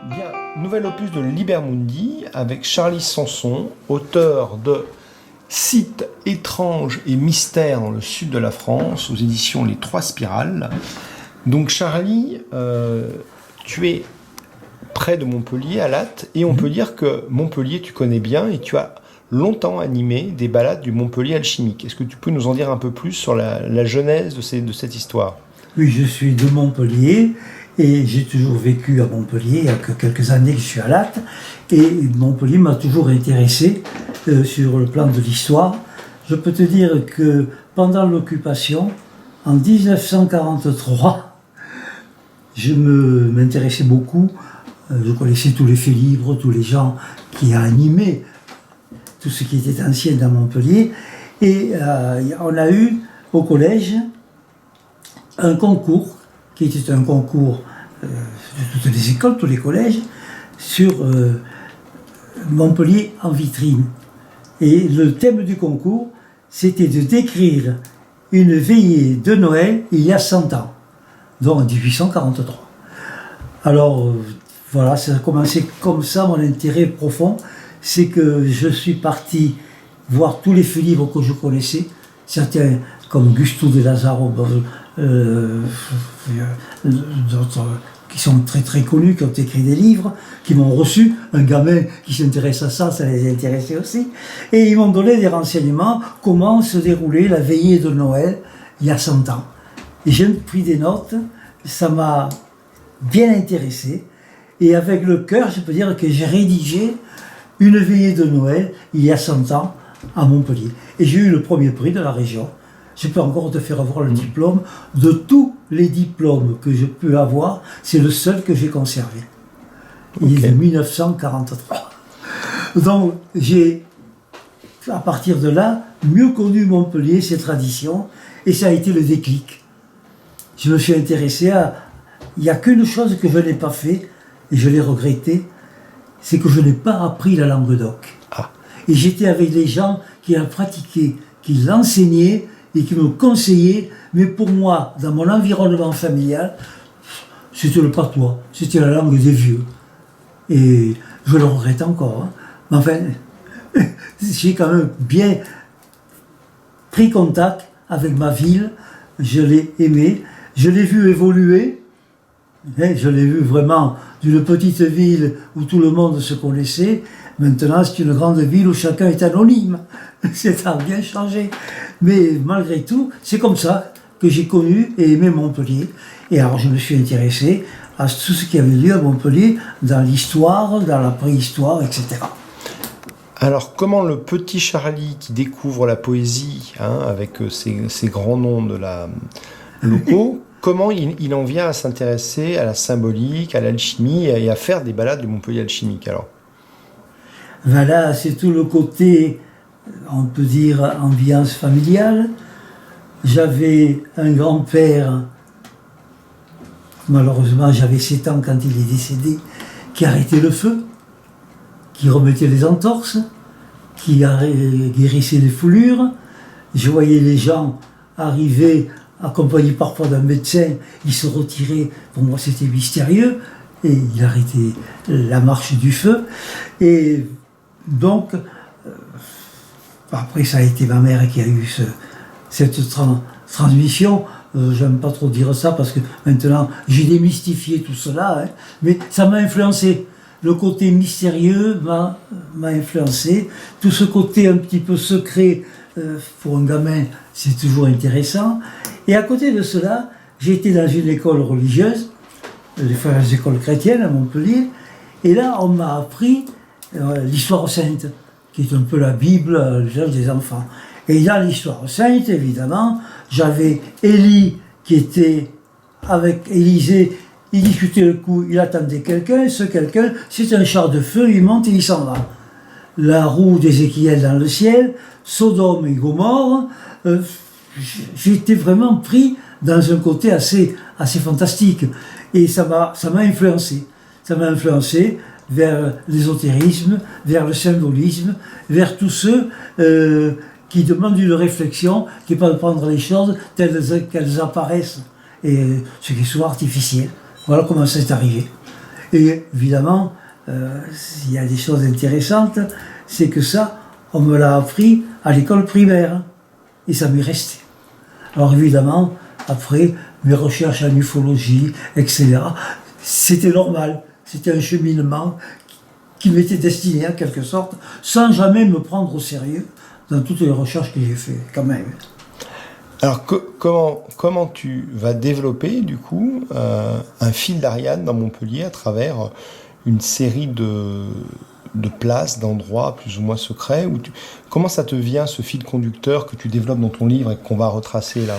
Bien, nouvel opus de Libermundi avec Charlie Sanson, auteur de Sites étranges et mystères dans le sud de la France, aux éditions Les Trois Spirales. Donc Charlie, tu es près de Montpellier, à Lattes, et on peut dire que Montpellier, tu connais bien, et tu as longtemps animé des balades du Montpellier alchimique. Est-ce que tu peux nous en dire un peu plus sur la genèse de cette histoire ? Oui, je suis de Montpellier, et j'ai toujours vécu à Montpellier. Il y a que quelques années que je suis à Lattes, et Montpellier m'a toujours intéressé sur le plan de l'histoire. Je peux te dire que pendant l'occupation, en 1943, je m'intéressais beaucoup. Je connaissais tous les faits libres, tous les gens qui animaient tout ce qui était ancien dans Montpellier. Et on a eu au collège un concours, qui était un concours de toutes les écoles, tous les collèges, sur Montpellier en vitrine. Et le thème du concours, c'était de décrire une veillée de Noël il y a 100 ans, donc en 1843. Alors, voilà, ça a commencé comme ça, mon intérêt profond, c'est que je suis parti voir tous les faits livres que je connaissais, certains comme Gusto de Lazaro, d'autres qui sont très très connus, qui ont écrit des livres, qui m'ont reçu, un gamin qui s'intéresse à ça, ça les intéressait aussi, et ils m'ont donné des renseignements, comment se déroulait la veillée de Noël il y a 100 ans. Et j'ai pris des notes, ça m'a bien intéressé, et avec le cœur, je peux dire que j'ai rédigé une veillée de Noël il y a 100 ans à Montpellier. Et j'ai eu le premier prix de la région. Je peux encore te faire voir le diplôme. De tous les diplômes que je peux avoir, c'est le seul que j'ai conservé. Il est de 1943. Donc j'ai, à partir de là, mieux connu Montpellier, ses traditions, et ça a été le déclic. Je me suis intéressé à... Il n'y a qu'une chose que je n'ai pas fait, et je l'ai regretté, c'est que je n'ai pas appris la langue d'oc. Ah. Et j'étais avec des gens qui la pratiquaient, qui l'enseignaient et qui me conseillaient, mais pour moi, dans mon environnement familial, c'était le patois, c'était la langue des vieux. Et je le regrette encore. Hein. Mais enfin, j'ai quand même bien pris contact avec ma ville, je l'ai aimée, je l'ai vu évoluer. Je l'ai vu vraiment d'une petite ville où tout le monde se connaissait. Maintenant, c'est une grande ville où chacun est anonyme. Ça a bien changé. Mais malgré tout, c'est comme ça que j'ai connu et aimé Montpellier. Et alors, je me suis intéressé à tout ce qui avait lieu à Montpellier, dans l'histoire, dans la préhistoire, etc. Alors, comment le petit Charlie qui découvre la poésie, avec ces grands noms de la locaux, comment il en vient à s'intéresser à la symbolique, à l'alchimie et à faire des balades du Montpellier alchimique alors ? Voilà, c'est tout le côté, on peut dire, ambiance familiale. J'avais un grand-père, malheureusement j'avais 7 ans quand il est décédé, qui arrêtait le feu, qui remettait les entorses, qui guérissait les foulures. Je voyais les gens arriver accompagné parfois d'un médecin, il se retirait, pour moi c'était mystérieux, et il arrêtait la marche du feu. Et donc, après ça a été ma mère qui a eu cette transmission. J'aime pas trop dire ça parce que maintenant j'ai démystifié tout cela, hein, mais ça m'a influencé. Le côté mystérieux m'a influencé, tout ce côté un petit peu secret, pour un gamin, c'est toujours intéressant. Et à côté de cela, j'ai été dans une école religieuse, les frères écoles chrétiennes à Montpellier, et là, on m'a appris l'histoire sainte, qui est un peu la Bible des enfants. Et dans l'histoire sainte, évidemment, j'avais Élie qui était avec Élisée, il discutait le coup, il attendait quelqu'un, et ce quelqu'un, c'est un char de feu, il monte et il s'en va. La roue d'Ézéchiel dans le ciel, Sodome et Gomorrhe, j'ai été vraiment pris dans un côté assez fantastique. Et ça m'a influencé. Ça m'a influencé vers l'ésotérisme, vers le symbolisme, vers tous ceux qui demandent une réflexion, qui peuvent prendre les choses telles qu'elles apparaissent, et ce qui est souvent artificiel. Voilà comment c'est arrivé. Et évidemment, il y a des choses intéressantes, c'est que ça, on me l'a appris à l'école primaire, et ça m'est resté. Alors évidemment, après, mes recherches en ufologie, etc., c'était normal, c'était un cheminement qui m'était destiné en quelque sorte, sans jamais me prendre au sérieux dans toutes les recherches que j'ai faites, quand même. Alors, comment tu vas développer, du coup, un fil d'Ariane dans Montpellier à travers une série de places, d'endroits plus ou moins secrets comment ça te vient, ce fil conducteur que tu développes dans ton livre et qu'on va retracer là?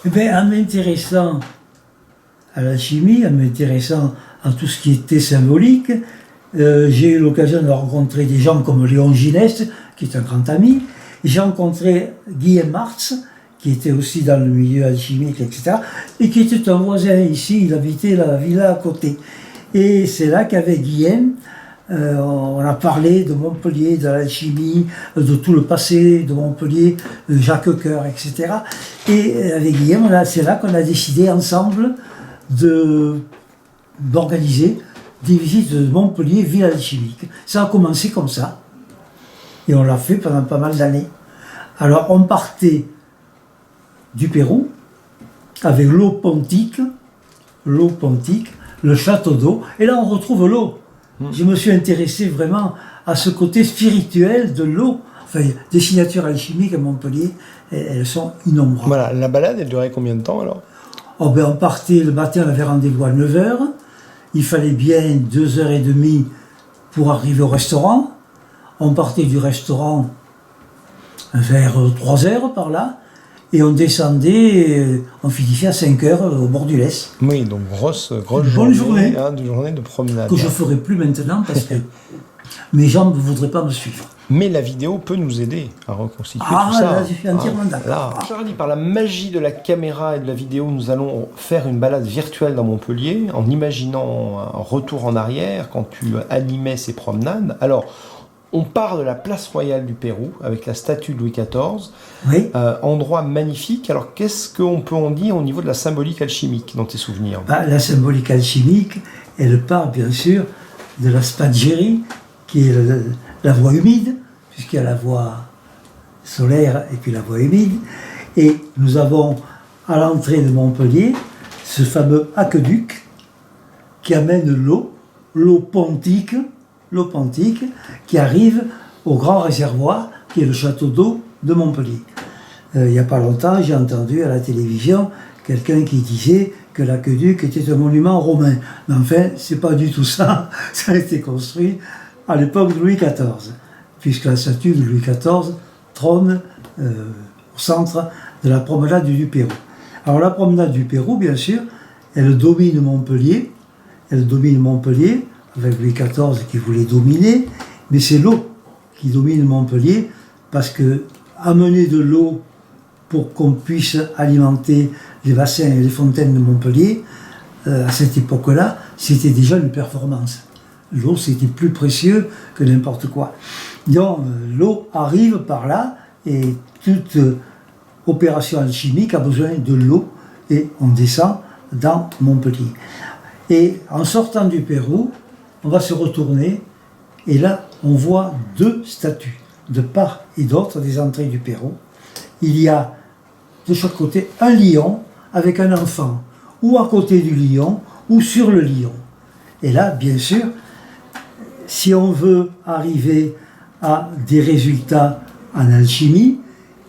Eh bien, en m'intéressant à l'alchimie, en m'intéressant à tout ce qui était symbolique, j'ai eu l'occasion de rencontrer des gens comme Léon Ginès, qui est un grand ami. J'ai rencontré Guillaume Marx, qui était aussi dans le milieu alchimique, etc., et qui était un voisin ici, il habitait la villa à côté. Et c'est là qu'avec Guillaume, on a parlé de Montpellier, de l'alchimie, de tout le passé de Montpellier, Jacques Coeur, etc. Et avec Guillaume, c'est là qu'on a décidé ensemble d'organiser des visites de Montpellier, ville alchimique. Ça a commencé comme ça, et on l'a fait pendant pas mal d'années. Alors on partait du Pérou, avec l'eau pontique, le château d'eau, et là on retrouve l'eau. Je me suis intéressé vraiment à ce côté spirituel de l'eau. Enfin, des signatures alchimiques à Montpellier, elles sont innombrables. Voilà, la balade, elle durait combien de temps alors? On partait le matin, on avait rendez-vous à 9h, il fallait bien 2h30 pour arriver au restaurant. On partait du restaurant vers 3h par là, et on descendait, on finissait à 5h au bord du Lez. Oui, donc grosse bonne journée, de journée de promenade. Que je ne ferai plus maintenant parce que mes jambes ne voudraient pas me suivre. Mais la vidéo peut nous aider à reconstituer tout ça. Là, je suis entièrement d'accord. Charlie, par la magie de la caméra et de la vidéo, nous allons faire une balade virtuelle dans Montpellier en imaginant un retour en arrière quand tu animais ces promenades. Alors, on part de la place royale du Pérou avec la statue de Louis XIV. Oui. Endroit magnifique. Alors, qu'est-ce qu'on peut en dire au niveau de la symbolique alchimique dans tes souvenirs? La symbolique alchimique, elle part bien sûr de la Spagherie, qui est la voie humide, puisqu'il y a la voie solaire et puis la voie humide. Et nous avons à l'entrée de Montpellier ce fameux aqueduc qui amène l'eau pontique, qui arrive au grand réservoir qui est le château d'eau de Montpellier. Il n'y a pas longtemps, j'ai entendu à la télévision quelqu'un qui disait que l'aqueduc était un monument romain. Mais enfin, c'est pas du tout ça. Ça a été construit à l'époque de Louis XIV, puisque la statue de Louis XIV trône au centre de la promenade du Pérou. Alors la promenade du Pérou, bien sûr, elle domine Montpellier avec Louis XIV qui voulait dominer, mais c'est l'eau qui domine Montpellier, parce que amener de l'eau pour qu'on puisse alimenter les bassins et les fontaines de Montpellier, à cette époque-là, c'était déjà une performance. L'eau, c'était plus précieux que n'importe quoi. Donc, l'eau arrive par là, et toute opération alchimique a besoin de l'eau, et on descend dans Montpellier. Et en sortant du Pérou, on va se retourner, et là, on voit deux statues, de part et d'autre des entrées du Pérou. Il y a de chaque côté un lion avec un enfant, ou à côté du lion, ou sur le lion. Et là, bien sûr, si on veut arriver à des résultats en alchimie,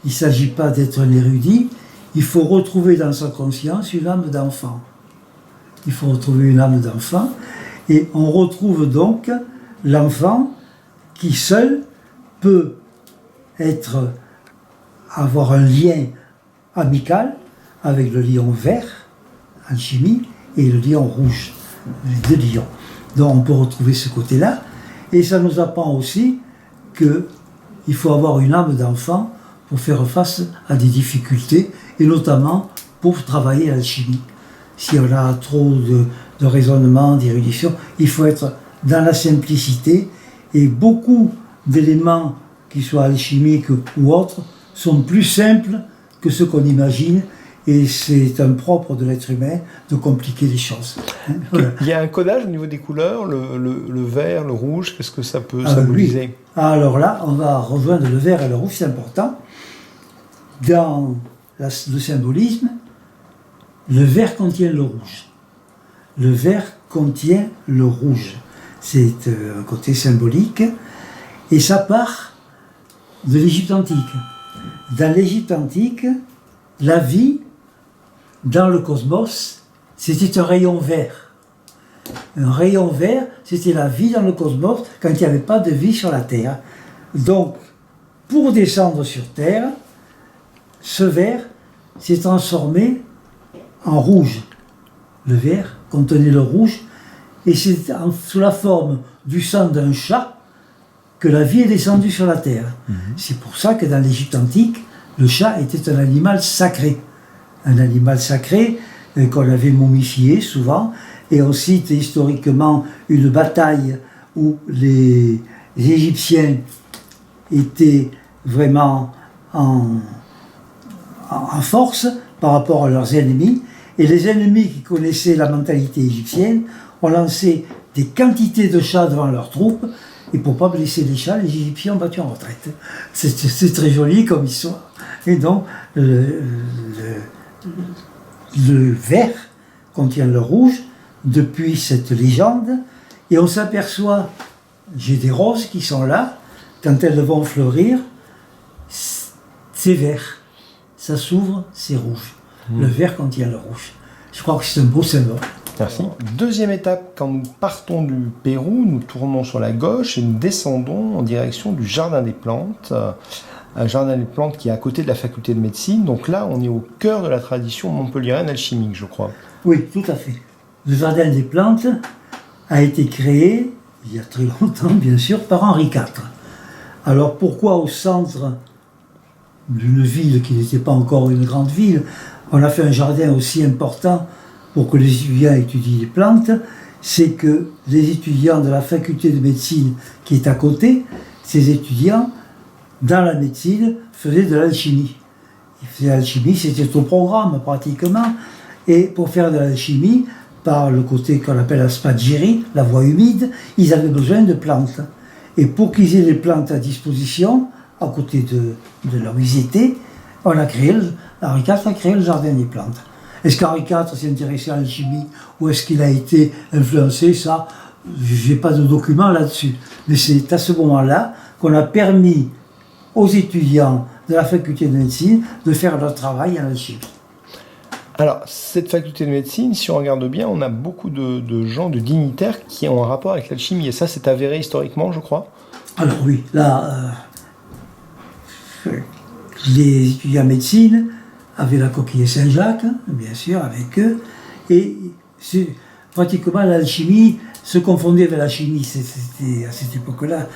il ne s'agit pas d'être un érudit, il faut retrouver dans sa conscience une âme d'enfant. Il faut retrouver une âme d'enfant, et on retrouve donc l'enfant qui seul peut avoir un lien amical avec le lion vert en chimie et le lion rouge, les deux lions. Donc on peut retrouver ce côté-là, et ça nous apprend aussi qu'il faut avoir une âme d'enfant pour faire face à des difficultés, et notamment pour travailler l'alchimie. Si on a trop de raisonnement, d'érudition, il faut être dans la simplicité, et beaucoup d'éléments, qu'ils soient alchimiques ou autres, sont plus simples que ce qu'on imagine, et c'est un propre de l'être humain de compliquer les choses. Hein, voilà. Il y a un codage au niveau des couleurs, le vert, le rouge, qu'est-ce que ça peut Ah, symboliser? oui. Alors là, on va rejoindre le vert et le rouge, c'est important. Dans le symbolisme, le vert contient le rouge. Le vert contient le rouge. C'est un côté symbolique. Et ça part de l'Égypte antique. Dans l'Égypte antique, la vie dans le cosmos, c'était un rayon vert. Un rayon vert, c'était la vie dans le cosmos quand il n'y avait pas de vie sur la Terre. Donc, pour descendre sur Terre, ce vert s'est transformé en rouge. Le vert contenait le rouge, et c'est sous la forme du sang d'un chat que la vie est descendue sur la terre. C'est pour ça que dans l'Égypte antique, le chat était un animal sacré. Un animal sacré qu'on avait momifié souvent, et on cite historiquement une bataille où les Égyptiens étaient vraiment en force par rapport à leurs ennemis, et les ennemis qui connaissaient la mentalité égyptienne ont lancé des quantités de chats devant leurs troupes, et pour ne pas blesser les chats, les Égyptiens ont battu en retraite. C'est très joli comme histoire. Et donc, le vert contient le rouge depuis cette légende, et on s'aperçoit, j'ai des roses qui sont là, quand elles vont fleurir, c'est vert. Ça s'ouvre, c'est rouge. Le vert contient le rouge. Je crois que c'est un beau symbole. Merci. Deuxième étape, quand nous partons du Pérou, nous tournons sur la gauche et nous descendons en direction du Jardin des Plantes. Un jardin des plantes qui est à côté de la faculté de médecine. Donc là, on est au cœur de la tradition montpelliéraine alchimique, je crois. Oui, tout à fait. Le Jardin des Plantes a été créé, il y a très longtemps bien sûr, par Henri IV. Alors pourquoi au centre d'une ville qui n'était pas encore une grande ville, on a fait un jardin aussi important pour que les étudiants étudient les plantes? C'est que les étudiants de la faculté de médecine qui est à côté, ces étudiants, dans la médecine, faisaient de l'alchimie. Ils faisaient de l'alchimie, c'était au programme pratiquement, et pour faire de l'alchimie, par le côté qu'on appelle la spagyrie, la voie humide, ils avaient besoin de plantes. Et pour qu'ils aient les plantes à disposition, à côté de là où ils étaient, Henri IV a créé le Jardin des Plantes. Est-ce qu'Henri IV s'est intéressé à l'alchimie ou est-ce qu'il a été influencé? Ça, je n'ai pas de documents là-dessus. Mais c'est à ce moment-là qu'on a permis aux étudiants de la faculté de médecine de faire leur travail en alchimie. Alors, cette faculté de médecine, si on regarde bien, on a beaucoup de gens, de dignitaires qui ont un rapport avec l'alchimie. Et ça, c'est avéré historiquement, je crois. Alors oui, là, les étudiants en médecine avaient la coquille Saint-Jacques, bien sûr, avec eux. Et pratiquement, l'alchimie se confondait avec la chimie. C'était, à cette époque-là,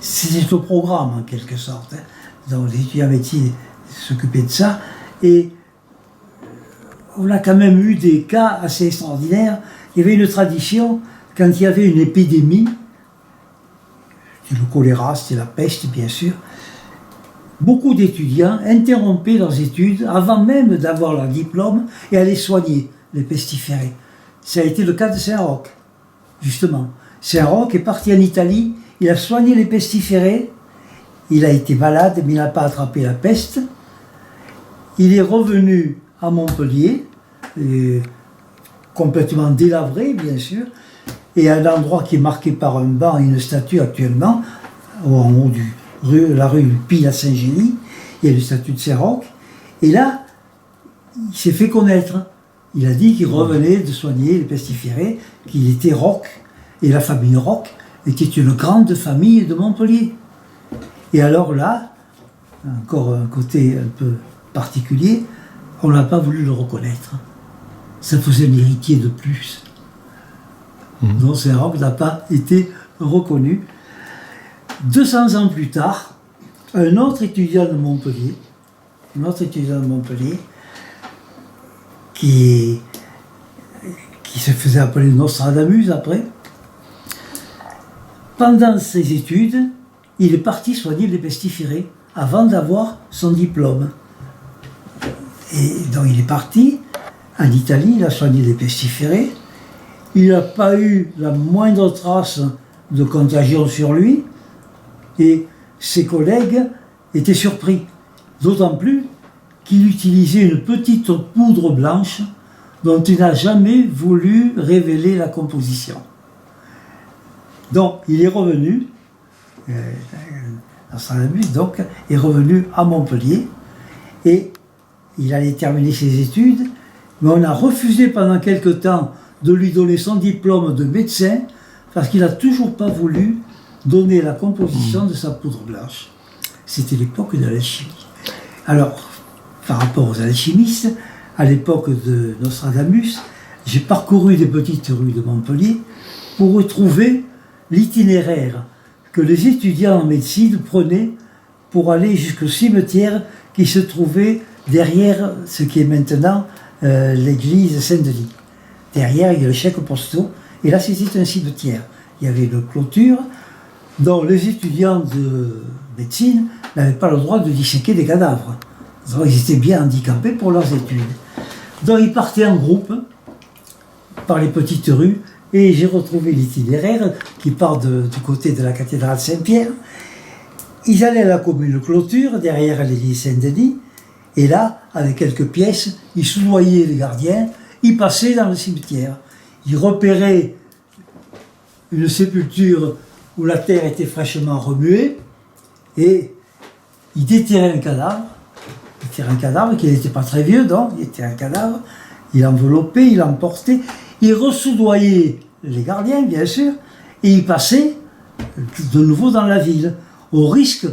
c'était au programme, en quelque sorte. Donc, les étudiants en médecine s'occupaient de ça. Et on a quand même eu des cas assez extraordinaires. Il y avait une tradition, quand il y avait une épidémie, c'était le choléra, c'était la peste, bien sûr, beaucoup d'étudiants interrompaient leurs études avant même d'avoir leur diplôme et allaient soigner les pestiférés. Ça a été le cas de Saint-Roch, justement. Saint-Roch est parti en Italie, il a soigné les pestiférés, il a été malade, mais il n'a pas attrapé la peste. Il est revenu à Montpellier, complètement délabré, bien sûr, et à un endroit qui est marqué par un banc et une statue actuellement, en haut la rue Pile à Saint-Gély, il y a une statue de Saint-Roch, et là, il s'est fait connaître. Il a dit qu'il revenait de soigner les pestiférés, qu'il était Roch, et la famille Roch était une grande famille de Montpellier. Et alors là, encore un côté un peu particulier, on n'a pas voulu le reconnaître. Ça faisait un héritier de plus. Donc Saint-Roch n'a pas été reconnu. 200 ans plus tard, un autre étudiant de Montpellier, qui se faisait appeler Nostradamus après, pendant ses études, il est parti soigner les pestiférés avant d'avoir son diplôme. Et donc il est parti en Italie, il a soigné des pestiférés. Il n'a pas eu la moindre trace de contagion sur lui. Et ses collègues étaient surpris. D'autant plus qu'il utilisait une petite poudre blanche dont il n'a jamais voulu révéler la composition. Donc il est revenu, Nostradamus donc, est revenu à Montpellier et il allait terminer ses études, mais on a refusé pendant quelque temps de lui donner son diplôme de médecin parce qu'il n'a toujours pas voulu donner la composition de sa poudre blanche. C'était l'époque de l'alchimie. Alors, par rapport aux alchimistes, à l'époque de Nostradamus, j'ai parcouru des petites rues de Montpellier pour retrouver l'itinéraire que les étudiants en médecine prenaient pour aller jusqu'au cimetière qui se trouvait derrière ce qui est maintenant l'église Saint-Denis. Derrière, il y a le chèque postaux, et là c'était un cimetière. Il y avait une clôture dont les étudiants de médecine n'avaient pas le droit de disséquer des cadavres. Donc ils étaient bien handicapés pour leurs études. Donc ils partaient en groupe par les petites rues, et j'ai retrouvé l'itinéraire qui part du côté de la cathédrale Saint-Pierre. Ils allaient à la commune clôture, derrière l'église Saint-Denis, et là, avec quelques pièces, ils soudoyaient les gardiens, ils passaient dans le cimetière. Ils repéraient une sépulture où la terre était fraîchement remuée, et ils déterraient un cadavre. Il était un cadavre qui n'était pas très vieux, donc il était un cadavre. Il enveloppait, il emportait, il ressoudoyait les gardiens, bien sûr, et il passait de nouveau dans la ville, au risque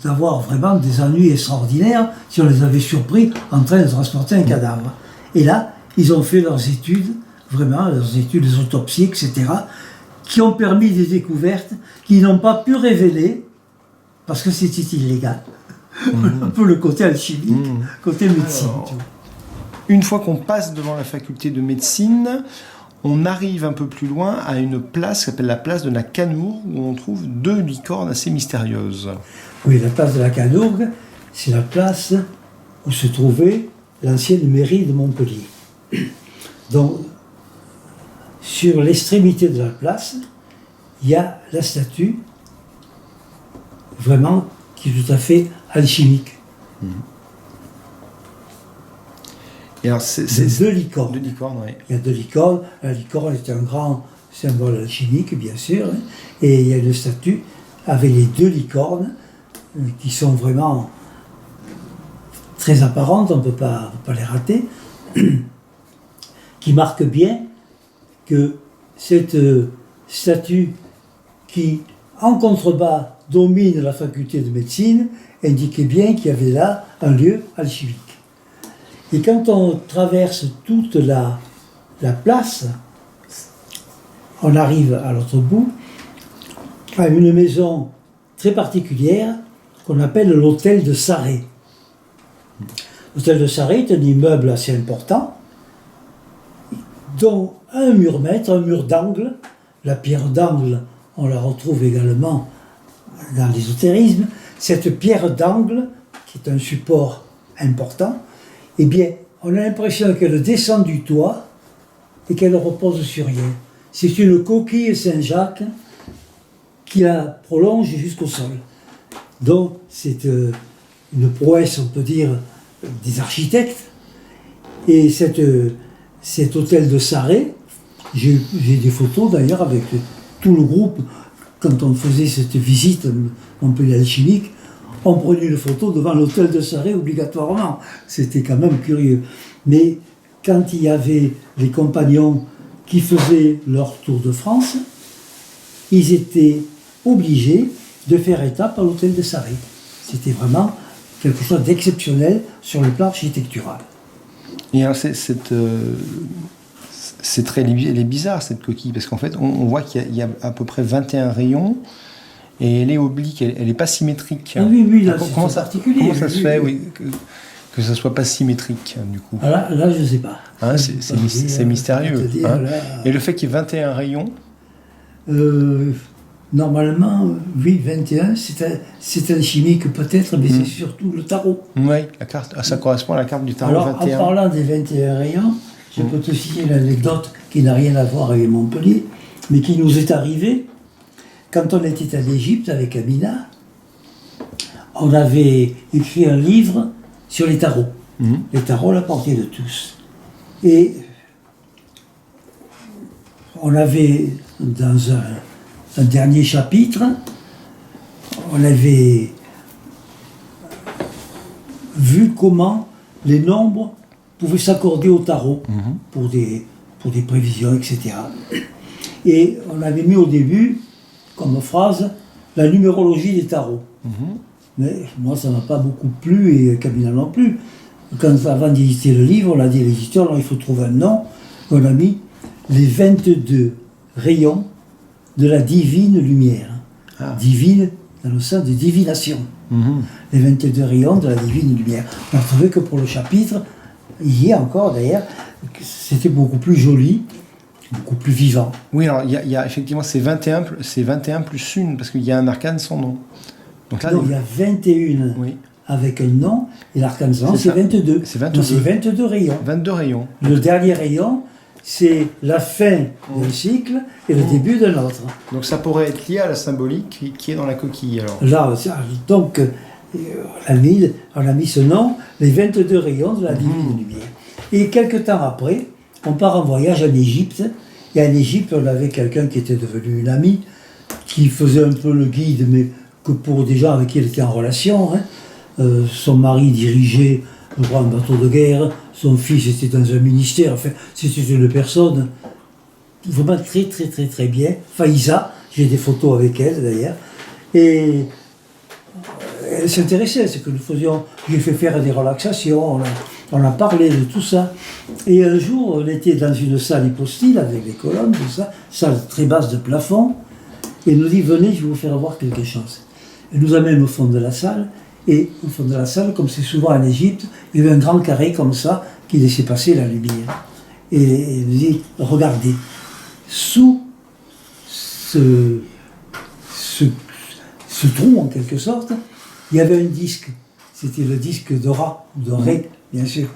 d'avoir vraiment des ennuis extraordinaires si on les avait surpris en train de transporter un cadavre. Et là, ils ont fait leurs études, vraiment, leurs études, les autopsies, etc., qui ont permis des découvertes qu'ils n'ont pas pu révéler parce que c'était illégal. Un peu le côté alchimique, côté médecine. Alors, une fois qu'on passe devant la faculté de médecine, on arrive un peu plus loin à une place qui s'appelle la place de la Canourgue, où on trouve deux licornes assez mystérieuses. Oui, la place de la Canourgue, c'est la place où se trouvait l'ancienne mairie de Montpellier. Donc, sur l'extrémité de la place, il y a la statue, vraiment, qui est tout à fait alchimique. Et alors c'est deux licornes. Deux licornes, oui. Il y a deux licornes. La licorne est un grand symbole alchimique, bien sûr. Et il y a une statue avec les deux licornes qui sont vraiment très apparentes, on ne peut pas les rater, qui marquent bien que cette statue qui, en contrebas, domine la faculté de médecine, indiquait bien qu'il y avait là un lieu alchimique. Et quand on traverse toute la place, on arrive à l'autre bout, à une maison très particulière qu'on appelle l'hôtel de Sarré. L'hôtel de Sarré est un immeuble assez important, dont un mur maître, un mur d'angle. La pierre d'angle, on la retrouve également dans l'ésotérisme. Cette pierre d'angle, qui est un support important, eh bien, on a l'impression qu'elle descend du toit et qu'elle repose sur rien. C'est une coquille Saint-Jacques qui la prolonge jusqu'au sol. Donc, c'est une prouesse, on peut dire, des architectes. Et cet hôtel de Sarré, j'ai des photos d'ailleurs avec tout le groupe, quand on faisait cette visite Montpellier alchimique, on prenait une photo devant l'hôtel de Sarré obligatoirement. C'était quand même curieux. Mais quand il y avait les compagnons qui faisaient leur tour de France, ils étaient obligés de faire étape à l'hôtel de Sarré. C'était vraiment quelque chose d'exceptionnel sur le plan architectural. Et alors c'est très, elle est bizarre cette coquille, parce qu'en fait on voit qu'il y a à peu près 21 rayons, et elle est oblique, elle n'est pas symétrique. Ah oui, là, comment c'est ça, particulier. comment ça se fait, oui, que ça ne soit pas symétrique, du coup? Ah là, je ne sais pas. Hein, c'est mystérieux. Dire, Hein. là, Et le fait qu'il y ait 21 rayons, Normalement, oui, 21, c'est un chimique peut-être, mais c'est surtout le tarot. Oui, la carte, ça correspond à la carte du tarot Alors, 21. en parlant des 21 rayons, je peux te citer l'anecdote qui n'a rien à voir avec Montpellier, mais qui nous est arrivée quand on était en Égypte avec Amina. On avait écrit un livre sur les tarots. Les tarots à la portée de tous. Et on avait, dans un dernier chapitre, on avait vu comment les nombres pouvaient s'accorder au tarot pour des prévisions, etc. Et on avait mis au début, comme phrase, la numérologie des tarots. Mais moi, ça ne m'a pas beaucoup plu, et Camilla non plus. Quand, avant d'éditer le livre, on a dit à l'éditeur, alors il faut trouver un nom. On a mis les 22 rayons de la divine lumière. Divine, dans le sens de divination. Les 22 rayons de la divine lumière. On a trouvé que pour le chapitre, hier encore d'ailleurs, c'était beaucoup plus joli, beaucoup plus vivant. Oui, alors il y a effectivement ces 21 plus une, parce qu'il y a un arcane sans nom. Donc là, non, il y a 21 avec un nom, et l'arcane sans nom, c'est 22. C'est 22. Donc c'est 22 rayons. 22 rayons. Le dernier rayon, c'est la fin d'un cycle et le début d'un autre. Donc ça pourrait être lié à la symbolique qui est dans la coquille, alors. Là, donc, on a mis ce nom, les 22 rayons de la divine lumière. Et quelques temps après, on part en voyage en Égypte. Et en Égypte, on avait quelqu'un qui était devenu une amie, qui faisait un peu le guide, mais que pour des gens avec qui elle était en relation. Son mari dirigeait, je crois, un bateau de guerre, son fils était dans un ministère, enfin, c'était une personne vraiment très, très, très, très bien. Faïza, j'ai des photos avec elle d'ailleurs. Et elle s'intéressait à ce que nous faisions. J'ai fait faire des relaxations, on a parlé de tout ça. Et un jour, on était dans une salle hypostyle avec des colonnes, tout ça, salle très basse de plafond, et elle nous dit, venez, je vais vous faire voir quelque chose. Elle nous amène au fond de la salle, et au fond de la salle, comme c'est souvent en Égypte, il y avait un grand carré comme ça, qui laissait passer la lumière. Et elle nous dit, regardez, sous ce trou, en quelque sorte, il y avait un disque. C'était le disque de Ra, de Ré, bien sûr.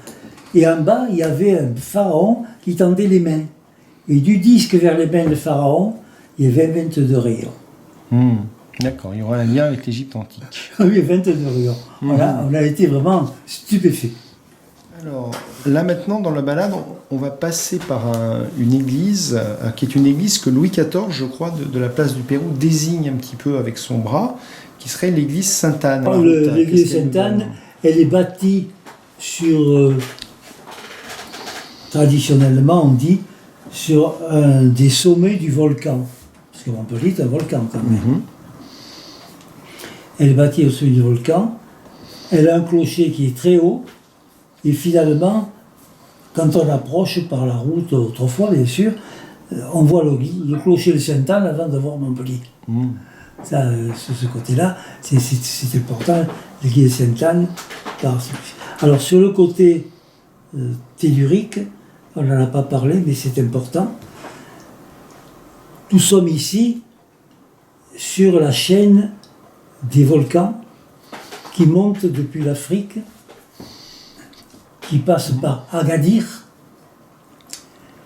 Et en bas, il y avait un pharaon qui tendait les mains. Et du disque vers les mains de pharaon, il y avait 22 rayons. D'accord, il y aura un lien avec l'Égypte antique. Oui, 22 rayons. Voilà, on a été vraiment stupéfaits. Alors, là maintenant, dans la balade, on va passer par une église, qui est une église que Louis XIV, je crois, de la place du Pérou, désigne un petit peu avec son bras, qui serait l'église Sainte-Anne. L'église Sainte-Anne, elle est bâtie sur, traditionnellement on dit, sur un des sommets du volcan. Parce que Montpellier est un volcan quand même. Elle est bâtie au sommet du volcan. Elle a un clocher qui est très haut. Et finalement, quand on approche par la route, autrefois bien sûr, on voit le clocher de Sainte-Anne avant de voir Montpellier. Ça, sur ce côté-là, c'est important, l'église de Sainte-Anne. Alors sur le côté tellurique, on n'en a pas parlé, mais c'est important. Nous sommes ici sur la chaîne des volcans qui montent depuis l'Afrique, qui passent par Agadir,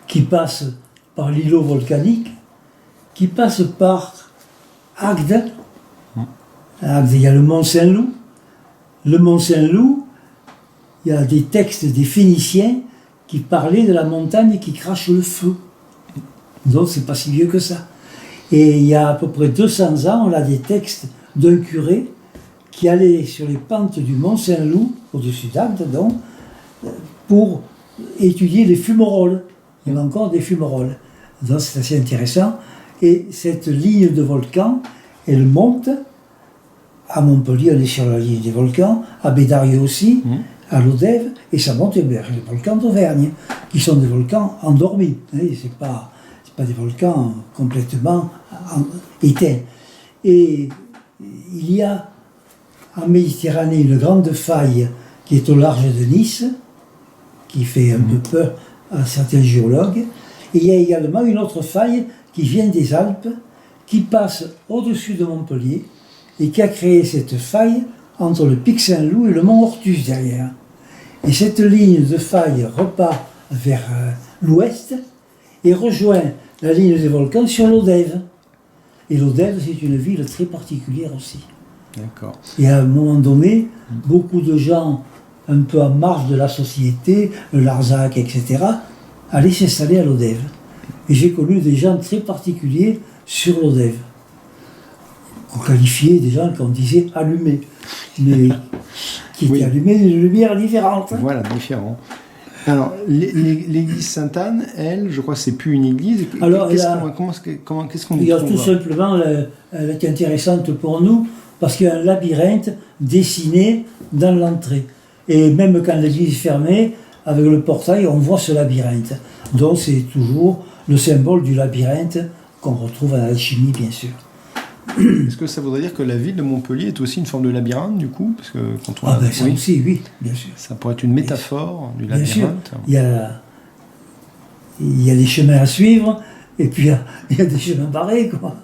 qui passent par l'îlot volcanique, qui passent par Agde. Agde, il y a le Mont Saint-Loup. Le Mont Saint-Loup, il y a des textes des Phéniciens qui parlaient de la montagne qui crache le feu. Donc c'est pas si vieux que ça. Et il y a à peu près 200 ans, on a des textes d'un curé qui allait sur les pentes du Mont Saint-Loup, au-dessus d'Agde donc, pour étudier les fumerolles. Il y a encore des fumerolles. Donc c'est assez intéressant. Et cette ligne de volcans, elle monte à Montpellier, on est sur la ligne des volcans, à Bédarieux aussi, à Lodève, et ça monte vers les volcans d'Auvergne, qui sont des volcans endormis. C'est pas des volcans complètement éteints. Et il y a en Méditerranée une grande faille qui est au large de Nice, qui fait un peu peur à certains géologues. Et il y a également une autre faille qui vient des Alpes, qui passe au-dessus de Montpellier et qui a créé cette faille entre le pic Saint-Loup et le mont Ortus derrière. Et cette ligne de faille repart vers l'ouest et rejoint la ligne des volcans sur l'Odève. Et l'Odève, c'est une ville très particulière aussi. D'accord. Et à un moment donné, beaucoup de gens un peu en marge de la société, le Larzac, etc., allaient s'installer à l'Odève. Et j'ai connu des gens très particuliers sur l'Odève, qu'on qualifiait des gens qu'on disait allumés, mais qui étaient allumés d'une lumière différente. Voilà, différent. Alors, l'église Sainte-Anne, elle, je crois que c'est plus une église. Alors, qu'est-ce qu'on y trouve tout simplement, elle est intéressante pour nous parce qu'il y a un labyrinthe dessiné dans l'entrée. Et même quand l'église est fermée, avec le portail, on voit ce labyrinthe. Donc, c'est toujours le symbole du labyrinthe qu'on retrouve à l'alchimie, bien sûr. Est-ce que ça voudrait dire que la ville de Montpellier est aussi une forme de labyrinthe, du coup? Parce que quand on ça aussi, oui, bien sûr. Ça pourrait être une métaphore du labyrinthe. Bien sûr. Il y a des chemins à suivre, et puis il y a des chemins barrés, quoi.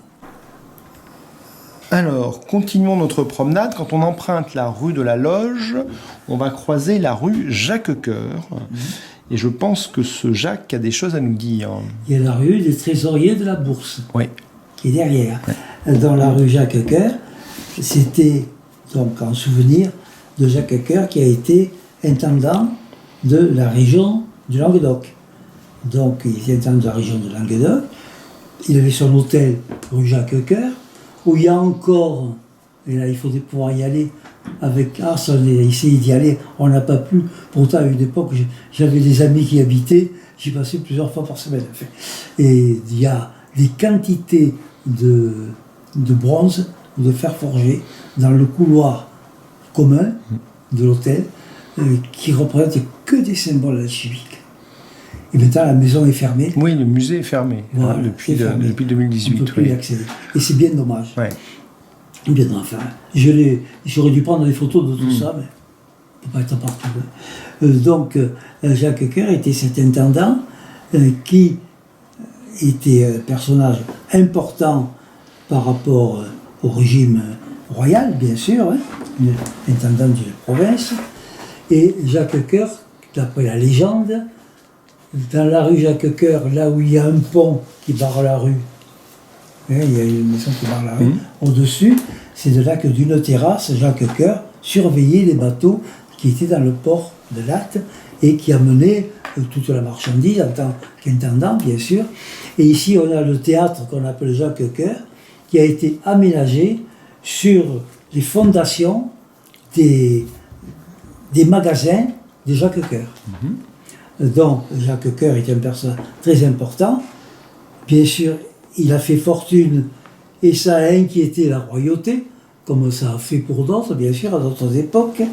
Alors, continuons notre promenade. Quand on emprunte la rue de la Loge, on va croiser la rue Jacques-Cœur. Et je pense que ce Jacques a des choses à nous dire. Il y a la rue des trésoriers de la Bourse. Oui. Qui est derrière. Ouais. Dans la rue Jacques-Cœur, c'était donc en souvenir de Jacques-Cœur qui a été intendant de la région du Languedoc. Donc il était intendant de la région de Languedoc. Il avait son hôtel rue Jacques-Cœur, où il y a encore, et là il faudrait pouvoir y aller avec Ars, on a essayé d'y aller, on n'a pas pu. Pourtant à une époque j'avais des amis qui habitaient, j'y passais plusieurs fois par semaine. Et il y a des quantités de bronze ou de fer forgé dans le couloir commun de l'hôtel qui représentent que des symboles alchimiques. Et maintenant la maison est fermée. Oui, le musée est fermé, voilà, depuis 2018. On ne peut plus y accéder. Et c'est bien dommage. Ouais. Bien, enfin, j'aurais dû prendre des photos de tout ça, mais on ne peut pas être partout. Donc Jacques Cœur était cet intendant qui était un personnage important par rapport au régime royal, bien sûr, intendant d'une province. Et Jacques Cœur, d'après la légende, dans la rue Jacques Cœur, là où il y a un pont qui barre la rue, il y a une maison qui barre la rue, au-dessus, c'est de là que d'une terrasse, Jacques Cœur surveillait les bateaux qui étaient dans le port de Latte et qui amenaient toute la marchandise en tant qu'intendant, bien sûr. Et ici, on a le théâtre qu'on appelle Jacques Cœur, qui a été aménagé sur les fondations des magasins de Jacques Cœur. Donc, Jacques Cœur est un personnage très important. Bien sûr, il a fait fortune et ça a inquiété la royauté, comme ça a fait pour d'autres, bien sûr, à d'autres époques.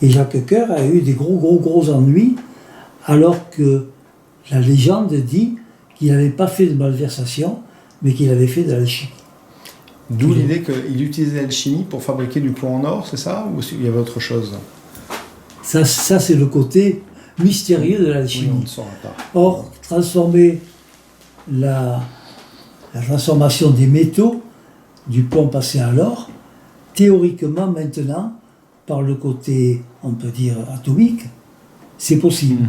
Et Jacques Cœur a eu des gros ennuis, alors que la légende dit qu'il n'avait pas fait de malversation, mais qu'il avait fait de l'alchimie. D'où l'idée qu'il utilisait l'alchimie pour fabriquer du plomb en or, c'est ça? Ou il y avait autre chose? Ça c'est le côté mystérieux de l'alchimie. Oui, on ne saura pas. Or, transformer la transformation des métaux, du plomb passé à l'or, théoriquement maintenant, par le côté, on peut dire, atomique, c'est possible.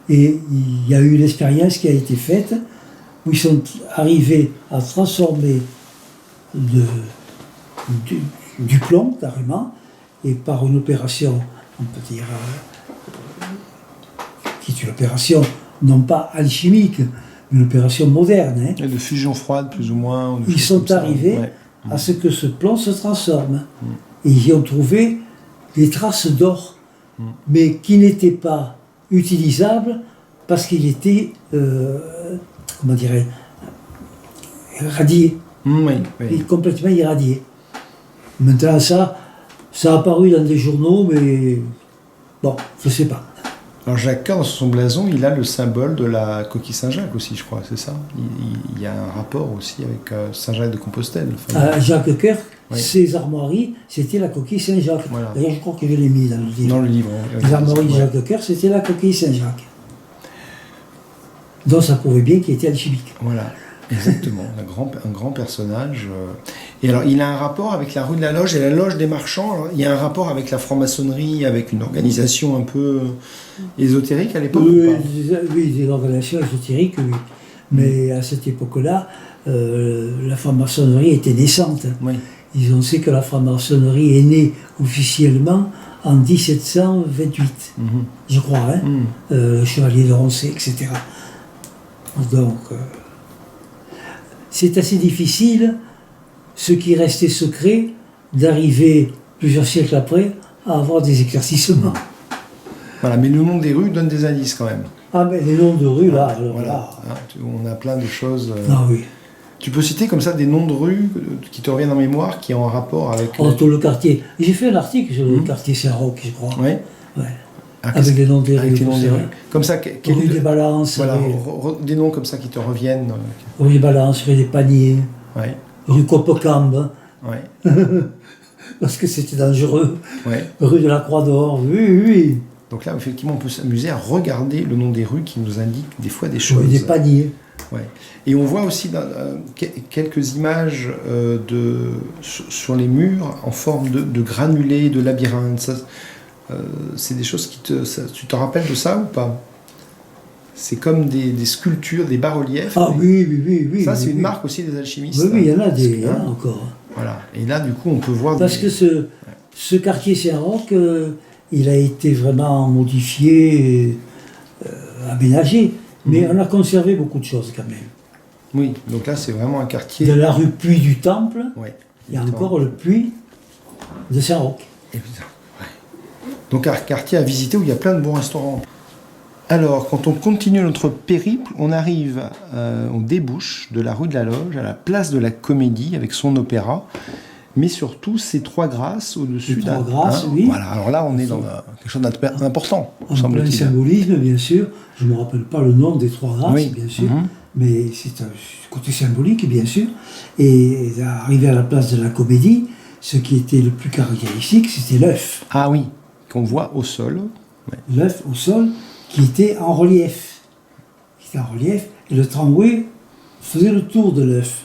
Et il y a eu l'expérience qui a été faite, où ils sont arrivés à transformer du plomb, carrément, et par une opération, on peut dire, qui est une opération non pas alchimique, une opération moderne. Et de fusion froide, plus ou moins. Ils sont arrivés à ce que ce plomb se transforme. Et ils y ont trouvé des traces d'or, mais qui n'étaient pas utilisables parce qu'il était, comment dirais, radié. Complètement irradié. Maintenant, ça a apparu dans des journaux, mais bon, je ne sais pas. Alors Jacques Cœur, dans son blason, il a le symbole de la coquille Saint-Jacques aussi, je crois, c'est ça? Il y a un rapport aussi avec Saint-Jacques de Compostelle. Jacques Cœur, ses armoiries, c'était la coquille Saint-Jacques. Voilà. D'ailleurs, je crois qu'il avait les mis dans le livre. Dans le livre. Les armoiries de Jacques Cœur, c'était la coquille Saint-Jacques. Donc ça prouvait bien qu'il était alchimique. Voilà. Exactement, un grand personnage. Et alors, il a un rapport avec la rue de la Loge et la Loge des Marchands. Alors, il y a un rapport avec la franc-maçonnerie, avec une organisation un peu ésotérique à l'époque ou pas Oui, des organisations ésotériques, oui. Mais à cette époque-là, la franc-maçonnerie était naissante. Oui. Ils ont sait que la franc-maçonnerie est née officiellement en 1728, je crois, hein, le chevalier de Roncé, etc. Donc, c'est assez difficile, ce qui restait secret, d'arriver plusieurs siècles après à avoir des éclaircissements. Voilà, mais le nom des rues donne des indices quand même. Ah, mais les noms de rues, là, alors Voilà. là. On a plein de choses. Ah oui. Tu peux citer comme ça des noms de rues qui te reviennent en mémoire, qui ont un rapport avec. Tout le quartier. J'ai fait un article sur le quartier Saint-Roch, je crois. Oui. Ouais. Avec les noms des rues. Avec les noms des rues. Comme ça, Rue des Balances. Voilà, des noms comme ça qui te reviennent. Rue des Balances, rue des Paniers. Ouais. Rue Copecambe. Ouais. Parce que c'était dangereux. Ouais. Rue de la Croix d'Or. Oui, oui. Donc là, effectivement, on peut s'amuser à regarder le nom des rues qui nous indiquent des fois des choses. Rue des Paniers. Ouais. Et on voit aussi quelques images sur les murs en forme de granulés, de labyrinthes. Ça, c'est des choses tu te rappelles de ça ou pas? C'est comme des sculptures, des bas-reliefs. Ah oui. Ça, c'est oui, une oui. marque aussi des alchimistes. Oui, il y en a il y en a encore. Voilà. Et là, du coup, on peut voir. Parce que ce quartier Saint-Roch, il a été vraiment modifié, aménagé. Mais on a conservé beaucoup de choses quand même. Oui, donc là, c'est vraiment un quartier. De la rue Puy du Temple, ouais, il y a encore le puits de Saint-Roch. Évidemment. Ouais. Donc un quartier à visiter où il y a plein de bons restaurants. Alors, quand on continue notre périple, on débouche de la rue de la Loge à la place de la Comédie avec son opéra, mais surtout ces trois grâces au-dessus Trois grâces, oui. Voilà, alors là, on est dans quelque chose d'important, En plein semble-t-il. symbolisme, bien sûr. Je ne me rappelle pas le nom des trois grâces, Oui. bien sûr. Mais c'est un côté symbolique, bien sûr. Et arrivé à la place de la Comédie, ce qui était le plus caractéristique, c'était l'œuf. Ah oui, qu'on voit au sol. Ouais. L'œuf au sol, qui était en relief. Et le tramway faisait le tour de l'œuf.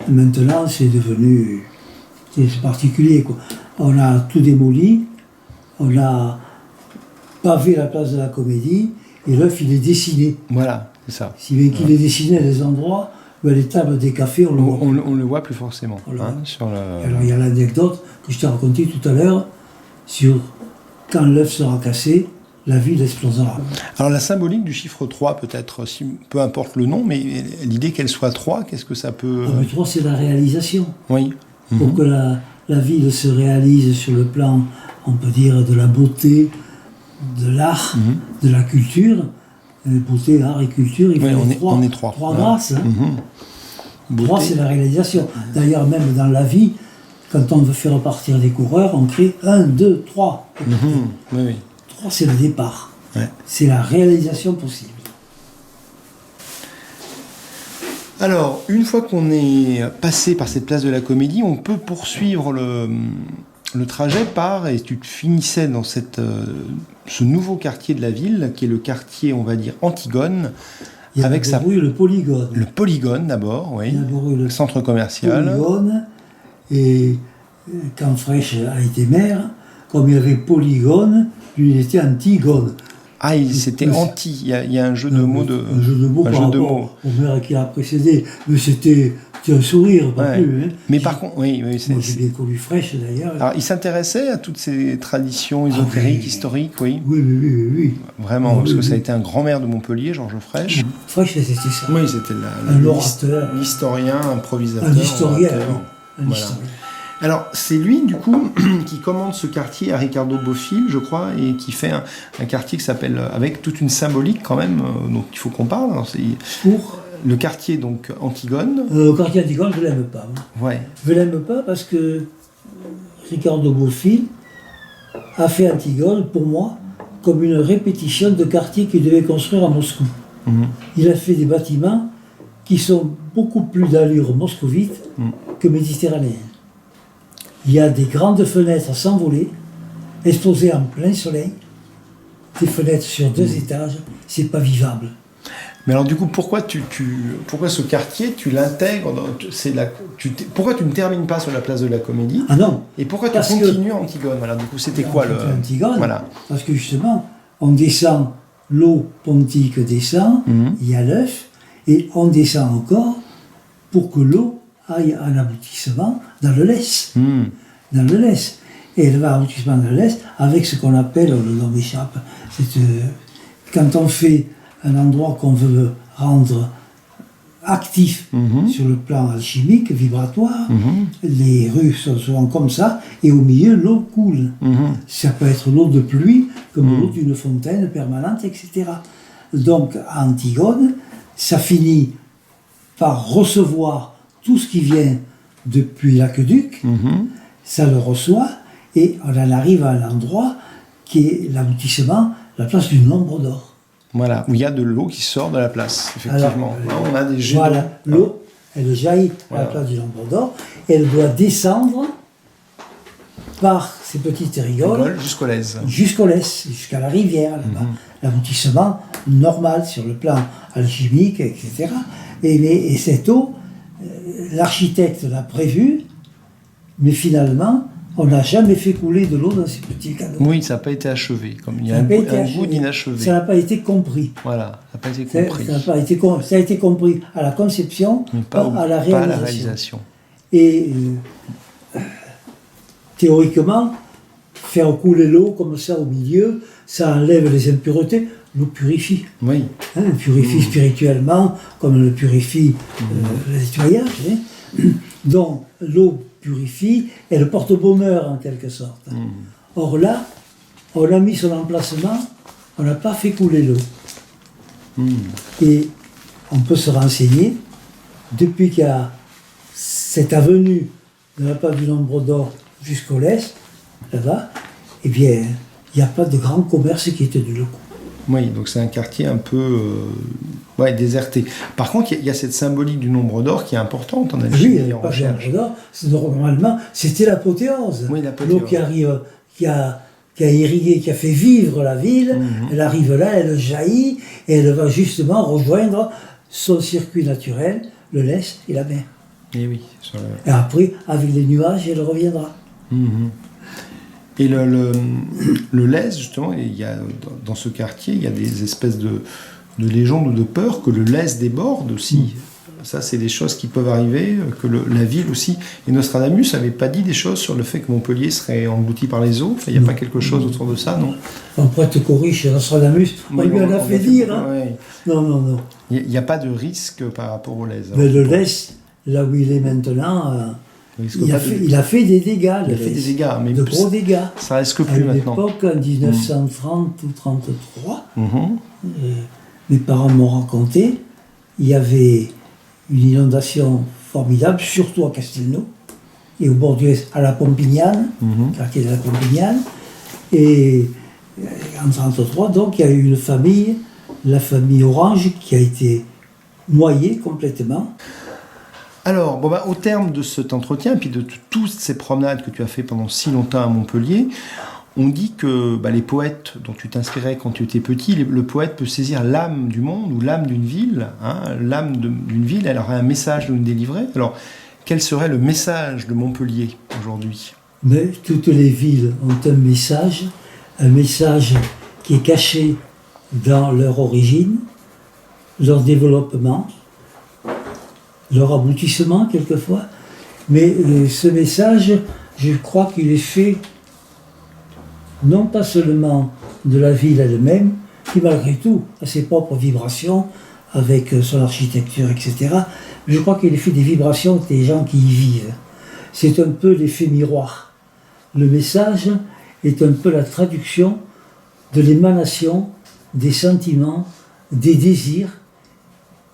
Maintenant, c'est devenu... C'est particulier, quoi. On a tout démoli, on a pavé la place de la Comédie, et l'œuf, il est dessiné. Voilà, c'est ça. Si bien qu'il est dessiné à des endroits où les tables des cafés, on le voit. On le voit plus forcément. Voilà. Sur le... Alors, il y a l'anecdote que je t'ai racontée tout à l'heure sur quand l'œuf sera cassé, la ville explosera. Alors la symbolique du chiffre 3 peut-être, peu importe le nom, mais l'idée qu'elle soit 3, qu'est-ce que ça peut... Le 3, c'est la réalisation. Oui. Pour que la ville se réalise sur le plan, on peut dire, de la beauté, de l'art, de la culture. Beauté, art et culture, il faut on est trois. Trois grâces. Hein. Beauté. 3, c'est la réalisation. D'ailleurs, même dans la vie, quand on veut faire partir des coureurs, on crée 1, 2, 3. Oui. 3, c'est le départ. Ouais. C'est la réalisation possible. Alors, une fois qu'on est passé par cette place de la Comédie, on peut poursuivre le trajet et tu finissais dans ce nouveau quartier de la ville, qui est le quartier, on va dire, Antigone, Il y a avec d'abord eu le polygone. le polygone d'abord, oui, Il y a d'abord eu le centre commercial. polygone, et quand Frêche a été maire, comme il y avait polygone, lui il était Antigone. Ah, c'était anti, il y a un jeu de mots. Un jeu de mots par rapport au maire qui a précédé, mais c'était un sourire, pas plus. Hein. Mais par contre, oui, moi j'ai bien connu Frêche d'ailleurs. Alors, il s'intéressait à toutes ces traditions ésotériques, historiques, oui. Oui. Vraiment, parce que ça a été un grand-maire de Montpellier, Georges Frêche. Frêche, c'était ça. Oui, c'était un orateur. L'historien, improvisateur. Un historien. Voilà. Alors, c'est lui, du coup, qui commande ce quartier à Ricardo Bofill, je crois, et qui fait un quartier qui s'appelle, avec toute une symbolique quand même, donc il faut qu'on parle. Alors, pour le quartier, donc, Antigone. Le quartier Antigone, je ne l'aime pas. Ouais. Je ne l'aime pas parce que Ricardo Bofill a fait Antigone, pour moi, comme une répétition de quartier qu'il devait construire à Moscou. Il a fait des bâtiments qui sont beaucoup plus d'allure moscovite que méditerranéenne. Il y a des grandes fenêtres sans volets, exposées en plein soleil, des fenêtres sur 2 étages, c'est pas vivable. Mais alors du coup, pourquoi pourquoi ce quartier, tu l'intègres pourquoi tu ne termines pas sur la place de la Comédie? Ah non. Et pourquoi tu Parce continues à Antigone? Voilà, du coup, c'était quoi le... Antigone, Voilà. parce que justement, on descend, l'eau pontique descend, il y a l'œuf, et on descend encore pour que l'eau aille à un aboutissement dans le Lez. Dans le Lez. Et elle va à aboutissement dans le Lez avec ce qu'on appelle, le nom m'échappe, quand on fait un endroit qu'on veut rendre actif sur le plan alchimique, vibratoire, les rues sont souvent comme ça, et au milieu, l'eau coule. Ça peut être l'eau de pluie, comme l'eau d'une fontaine permanente, etc. Donc, à Antigone, ça finit par recevoir tout ce qui vient depuis l'aqueduc, ça le reçoit, et on en arrive à un endroit qui est l'aboutissement, la place du Nombre d'Or. Voilà, où il y a de l'eau qui sort de la place, effectivement. Alors, on a des jets voilà, l'eau, elle jaillit à la place du Nombre d'Or, et elle doit descendre par ces petites rigoles jusqu'au Lez. Jusqu'au Lez, jusqu'à la rivière, là-bas. L'aboutissement normal sur le plan alchimique, etc. Et cette eau, l'architecte l'a prévue, mais finalement, on n'a jamais fait couler de l'eau dans ces petits canaux. Oui, ça n'a pas été achevé. Comme il y a un goût d'inachevé. Ça n'a pas été compris. Voilà, ça n'a pas été compris. Ça a été compris à la conception, pas à la réalisation. Et théoriquement, faire couler l'eau comme ça au milieu, ça enlève les impuretés, l'eau purifie. Oui. Elle purifie spirituellement, comme elle purifie le nettoyage. Donc, l'eau purifie, elle porte bonheur en quelque sorte. Or là, on a mis son emplacement, on n'a pas fait couler l'eau. Et on peut se renseigner, depuis qu'il y a cette avenue de la place du Nombre d'Or jusqu'au Lez, là-bas, eh bien, il n'y a pas de grand commerce qui est tenu le coup. Oui, donc c'est un quartier un peu déserté. Par contre, il y a cette symbolique du Nombre d'Or qui est importante en alchimie. Oui, pas le Nombre d'Or, normalement, c'était l'apothéose. Oui, l'apothéose. L'eau qui arrive, qui a irrigué, qui a fait vivre la ville, elle arrive là, elle jaillit, et elle va justement rejoindre son circuit naturel, le Lez et la mer. Et oui. Et après, avec les nuages, elle reviendra. Et le Lez, justement, il y a, dans ce quartier, il y a des espèces de légendes ou de peurs que le Lez déborde aussi. Ça, c'est des choses qui peuvent arriver, que la ville aussi. Et Nostradamus n'avait pas dit des choses sur le fait que Montpellier serait englouti par les eaux. Enfin, il n'y a pas quelque chose autour de ça, non? On pourrait te corriger, Nostradamus, on lui en a fait dire. Hein. Ouais. Non. Il n'y a pas de risque par rapport au Lez. Mais le Lez, là où il est maintenant... Il a fait des dégâts. Il a fait des dégâts, mais de gros dégâts. Ça risque plus maintenant. À l'époque, en 1930 ou 1933, mes parents m'ont raconté, il y avait une inondation formidable, surtout à Castelnau, et au bord du Est, à la Pompignane, quartier de la Pompignane. Et en 1933, donc, il y a eu une famille, la famille Orange, qui a été noyée complètement. Alors, au terme de cet entretien, puis de toutes ces promenades que tu as fait pendant si longtemps à Montpellier, on dit que les poètes dont tu t'inspirais quand tu étais petit, le poète peut saisir l'âme du monde ou l'âme d'une ville. L'âme d'une ville, elle aurait un message à nous délivrer. Alors, quel serait le message de Montpellier aujourd'hui? Mais toutes les villes ont un message qui est caché dans leur origine, leur développement, leur aboutissement quelquefois, mais ce message, je crois qu'il est fait non pas seulement de la ville elle-même, qui malgré tout a ses propres vibrations avec son architecture, etc., mais je crois qu'il est fait des vibrations des gens qui y vivent. C'est un peu l'effet miroir. Le message est un peu la traduction de l'émanation des sentiments, des désirs,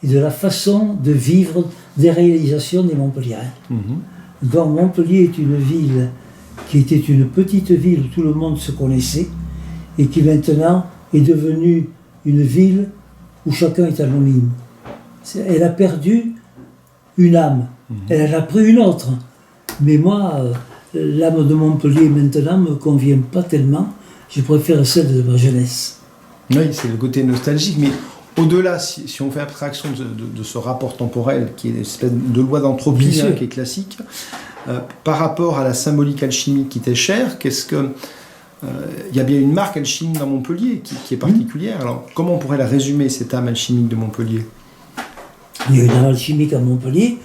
et de la façon de vivre des réalisations des Montpelliérains. Donc Montpellier est une ville qui était une petite ville où tout le monde se connaissait et qui maintenant est devenue une ville où chacun est anonyme. Elle a perdu une âme, elle en a pris une autre. Mais moi, l'âme de Montpellier maintenant ne me convient pas tellement, je préfère celle de ma jeunesse. Oui, c'est le côté nostalgique, mais au-delà, si on fait abstraction de ce rapport temporel qui est une espèce de loi d'entropie qui est classique, par rapport à la symbolique alchimique qui t'est chère, il y a bien une marque alchimique dans Montpellier qui est particulière. Alors, comment on pourrait la résumer, cette âme alchimique de Montpellier? Il y a une âme alchimique à Montpellier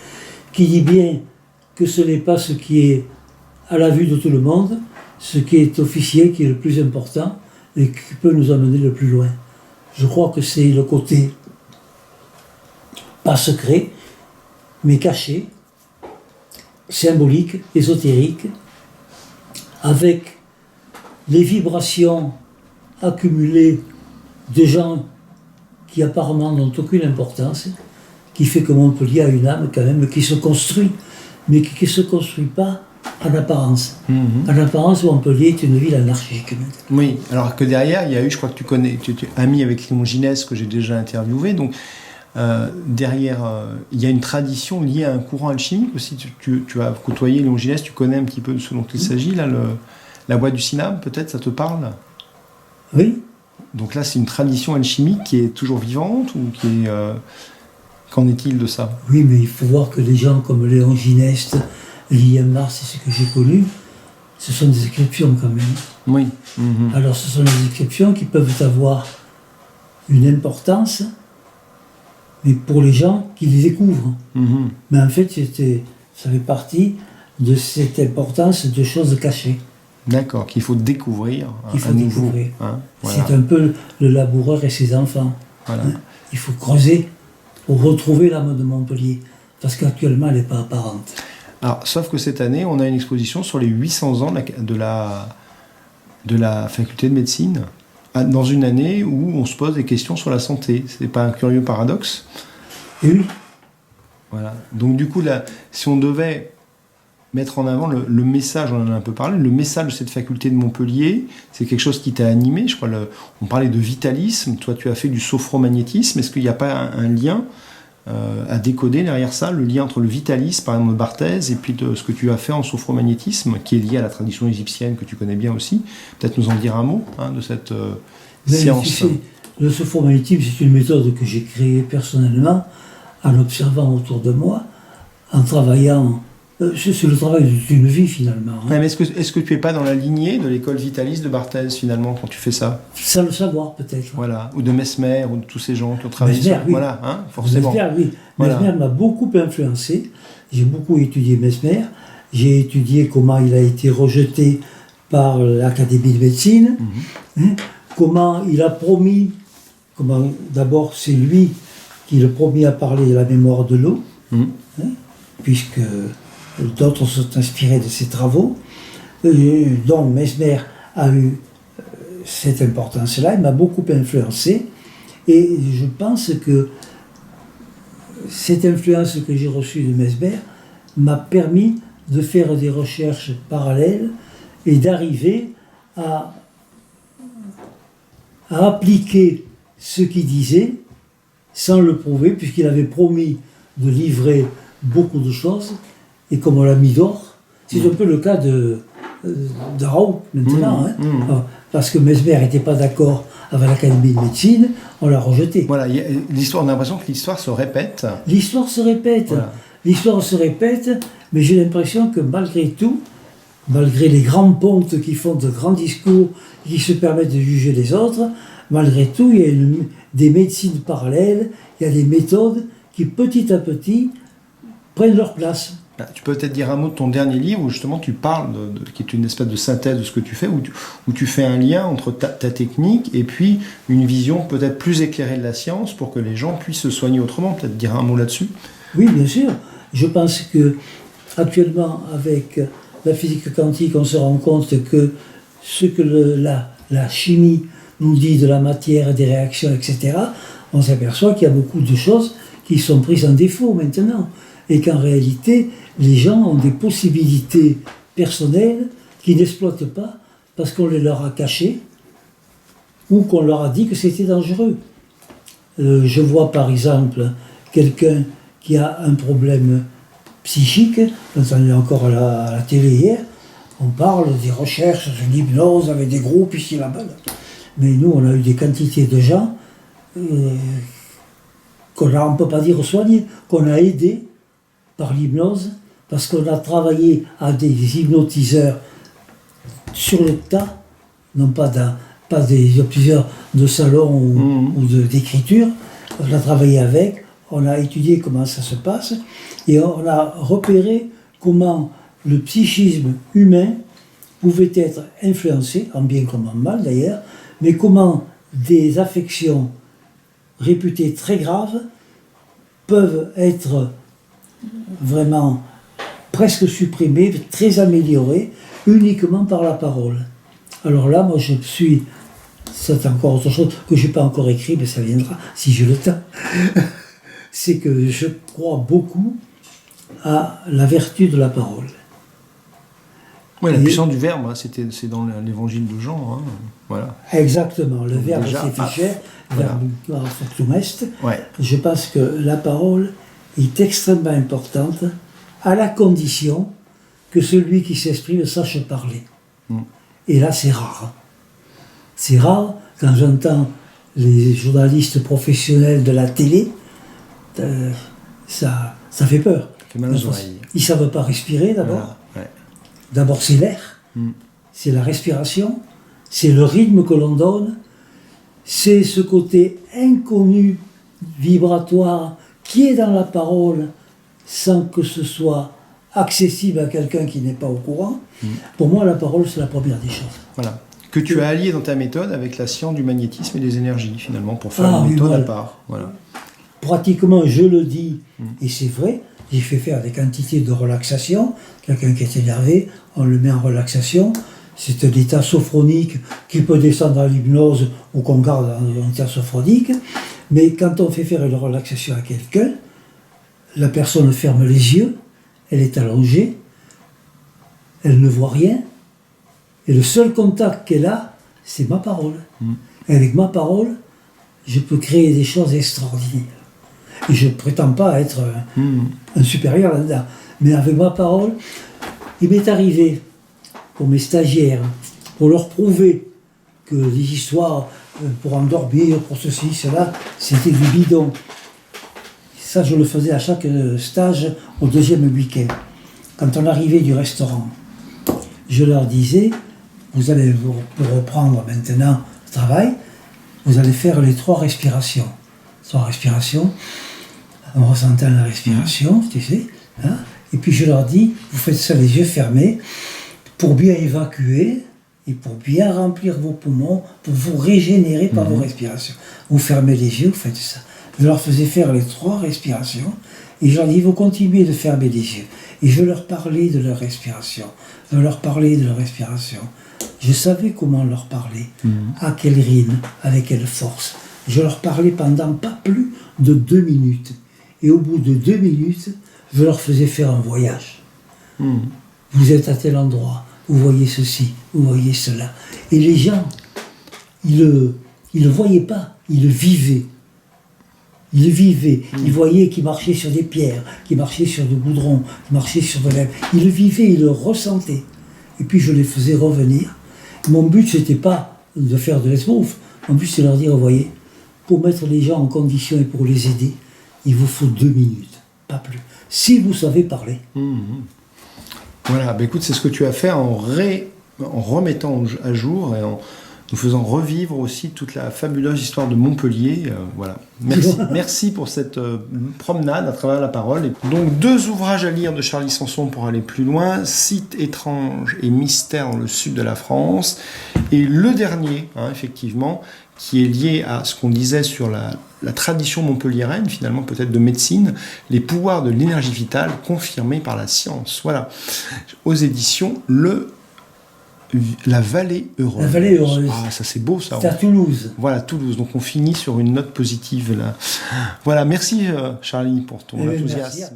qui dit bien que ce n'est pas ce qui est à la vue de tout le monde, ce qui est officiel qui est le plus important et qui peut nous amener le plus loin. Je crois que c'est le côté pas secret, mais caché, symbolique, ésotérique, avec les vibrations accumulées de gens qui apparemment n'ont aucune importance, qui fait que Montpellier a une âme quand même qui se construit, mais qui ne se construit pas en apparence. En apparence, Montpellier est une ville anarchique. Oui, alors que derrière, il y a eu, je crois que tu es ami avec Léon Ginès, que j'ai déjà interviewé, donc derrière, il y a une tradition liée à un courant alchimique aussi. Tu as côtoyé Léon Ginès, tu connais un petit peu de ce dont il s'agit, là, la voie du Synapse, peut-être, ça te parle? Oui. Donc là, c'est une tradition alchimique qui est toujours vivante, ou qui est... qu'en est-il de ça? Oui, mais il faut voir que les gens comme Léon Gineste, Liam Mars, c'est ce que j'ai connu, ce sont des exceptions quand même. Oui. Alors ce sont des exceptions qui peuvent avoir une importance, mais pour les gens qui les découvrent. Mais en fait, ça fait partie de cette importance de choses cachées. D'accord, qu'il faut découvrir. Découvrir. Hein, voilà. C'est un peu le laboureur et ses enfants. Voilà. Hein. Il faut creuser pour retrouver l'âme de Montpellier, parce qu'actuellement, elle n'est pas apparente. Alors, sauf que cette année, on a une exposition sur les 800 ans de la faculté de médecine, dans une année où on se pose des questions sur la santé. C'est pas un curieux paradoxe? Et oui. Voilà. Donc du coup, là, si on devait mettre en avant le message, on en a un peu parlé, le message de cette faculté de Montpellier, c'est quelque chose qui t'a animé, je crois. On parlait de vitalisme, toi tu as fait du sophromagnétisme, est-ce qu'il n'y a pas un lien à décoder derrière ça, le lien entre le vitalisme, par exemple de Barthez, et puis ce que tu as fait en sophromagnétisme, qui est lié à la tradition égyptienne que tu connais bien aussi? Peut-être nous en dire un mot de cette séance. Le sophromagnétisme, c'est une méthode que j'ai créée personnellement, en observant autour de moi, en travaillant. C'est le travail d'une vie finalement. Hein. Ouais, mais est-ce que tu n'es pas dans la lignée de l'école vitaliste de Barthez finalement quand tu fais ça? Sans le savoir peut-être. Voilà, ou de Mesmer, ou de tous ces gens qui ont travaillé Mesmer, sur... oui. Voilà, hein, forcément. Mesmer, oui. Voilà. Mesmer m'a beaucoup influencé. J'ai beaucoup étudié Mesmer. J'ai étudié comment il a été rejeté par l'Académie de médecine. Hein, comment il a promis, d'abord c'est lui qui le premier à parler de la mémoire de l'eau, hein, puisque d'autres sont inspirés de ses travaux, dont Mesmer a eu cette importance-là, il m'a beaucoup influencé, et je pense que cette influence que j'ai reçue de Mesmer m'a permis de faire des recherches parallèles et d'arriver à appliquer ce qu'il disait sans le prouver, puisqu'il avait promis de livrer beaucoup de choses, et comme on l'a mis d'or, c'est un peu le cas de Raoult maintenant, parce que Mesmer n'était pas d'accord avec l'Académie de médecine, on l'a rejeté. Voilà, on a l'impression que l'histoire se répète. L'histoire se répète, voilà. L'histoire se répète, mais j'ai l'impression que malgré tout, malgré les grands pontes qui font de grands discours, qui se permettent de juger les autres, malgré tout, il y a des médecines parallèles, il y a des méthodes qui petit à petit prennent leur place. Tu peux peut-être dire un mot de ton dernier livre où justement tu parles, qui est une espèce de synthèse de ce que tu fais, où tu fais un lien entre ta technique et puis une vision peut-être plus éclairée de la science pour que les gens puissent se soigner autrement. Peut-être dire un mot là-dessus? Oui, bien sûr. Je pense que actuellement, avec la physique quantique, on se rend compte que ce que la chimie nous dit de la matière, des réactions, etc., on s'aperçoit qu'il y a beaucoup de choses qui sont prises en défaut maintenant. Et qu'en réalité, les gens ont des possibilités personnelles qu'ils n'exploitent pas parce qu'on les leur a cachées ou qu'on leur a dit que c'était dangereux. Je vois par exemple quelqu'un qui a un problème psychique, on entendu encore à la télé hier, on parle des recherches sur l'hypnose avec des groupes ici là-bas. Mais nous, on a eu des quantités de gens on ne peut pas dire soigné, qu'on a aidé par l'hypnose, parce qu'on a travaillé à des hypnotiseurs sur le tas, non pas plusieurs de salons ou d'écriture. On a travaillé avec, on a étudié comment ça se passe, et on a repéré comment le psychisme humain pouvait être influencé, en bien comme en mal d'ailleurs, mais comment des affections réputées très graves peuvent être vraiment presque supprimées, très améliorées, uniquement par la parole. Alors là, moi c'est encore autre chose que je n'ai pas encore écrit, mais ça viendra si j'ai le temps. C'est que je crois beaucoup à la vertu de la parole. Oui, la puissance du verbe, c'est dans l'évangile de Jean. Voilà. Exactement, le verbe s'effichait, verbe factum est. Ouais. Je pense que la parole est extrêmement importante, à la condition que celui qui s'exprime sache parler. Et là, c'est rare. C'est rare quand j'entends les journalistes professionnels de la télé, ça fait peur. Fait mal aux oreilles. Ils ne savent pas respirer d'abord. Voilà. Ouais. D'abord, c'est l'air, c'est la respiration, c'est le rythme que l'on donne, c'est ce côté inconnu, vibratoire, qui est dans la parole sans que ce soit accessible à quelqu'un qui n'est pas au courant. Pour moi, la parole, c'est la première des choses. Voilà. Que tu as allié dans ta méthode avec la science du magnétisme et des énergies, finalement, pour faire une méthode à part. Voilà. Pratiquement, je le dis, et c'est vrai, j'ai fait faire des quantités de relaxation. Quelqu'un qui est énervé, on le met en relaxation. C'est un état sophronique qui peut descendre à l'hypnose ou qu'on garde en état sophronique. Mais quand on fait faire une relaxation à quelqu'un, la personne ferme les yeux, elle est allongée, elle ne voit rien, et le seul contact qu'elle a, c'est ma parole. Et avec ma parole, je peux créer des choses extraordinaires. Et je ne prétends pas être un supérieur là-dedans. Mais avec ma parole, il m'est arrivé, pour mes stagiaires, pour leur prouver que les histoires pour endormir, pour ceci, cela, c'était du bidon. Ça, je le faisais à chaque stage au deuxième week-end. Quand on arrivait du restaurant, je leur disais, vous allez vous reprendre maintenant le travail, vous allez faire les 3 respirations. 3 respirations, en ressentant la respiration, tu sais. Hein, et puis je leur dis, vous faites ça les yeux fermés, pour bien évacuer et pour bien remplir vos poumons, pour vous régénérer par vos respirations. Vous fermez les yeux, vous faites ça. Je leur faisais faire les 3 respirations, et je leur dis, vous continuez de fermer les yeux. Et je leur parlais de leur respiration. Je leur parlais de leur respiration. Je savais comment leur parler, à quel rythme, avec quelle force. Je leur parlais pendant pas plus de 2 minutes. Et au bout de 2 minutes, je leur faisais faire un voyage. Vous êtes à tel endroit, vous voyez ceci, vous voyez cela. Et les gens, ils le voyaient pas, ils le vivaient. Ils le vivaient. Ils voyaient qu'ils marchaient sur des pierres, qu'ils marchaient sur du goudron, qu'ils marchaient sur de l'herbe. Ils le vivaient, ils le ressentaient. Et puis je les faisais revenir. Mon but, c'était pas de faire de l'esbrouf. Mon but, c'est de leur dire, vous voyez, pour mettre les gens en condition et pour les aider, il vous faut 2 minutes, pas plus. Si vous savez parler. Voilà, bah écoute, c'est ce que tu as fait en remettant à jour et en nous faisant revivre aussi toute la fabuleuse histoire de Montpellier. Voilà. Merci pour cette promenade à travers la parole. Et donc 2 ouvrages à lire de Charlie Sanson pour aller plus loin, Sites étranges et mystères dans le sud de la France. Et le dernier, effectivement, qui est lié à ce qu'on disait sur la tradition montpelliéraine, finalement peut-être de médecine, les pouvoirs de l'énergie vitale confirmés par la science. Voilà. Aux éditions La Vallée Heureuse. La Vallée Heureuse. Ah, ça c'est beau ça. C'est à Toulouse. Voilà, Toulouse. Donc on finit sur une note positive là. Voilà, merci Charlie pour ton enthousiasme.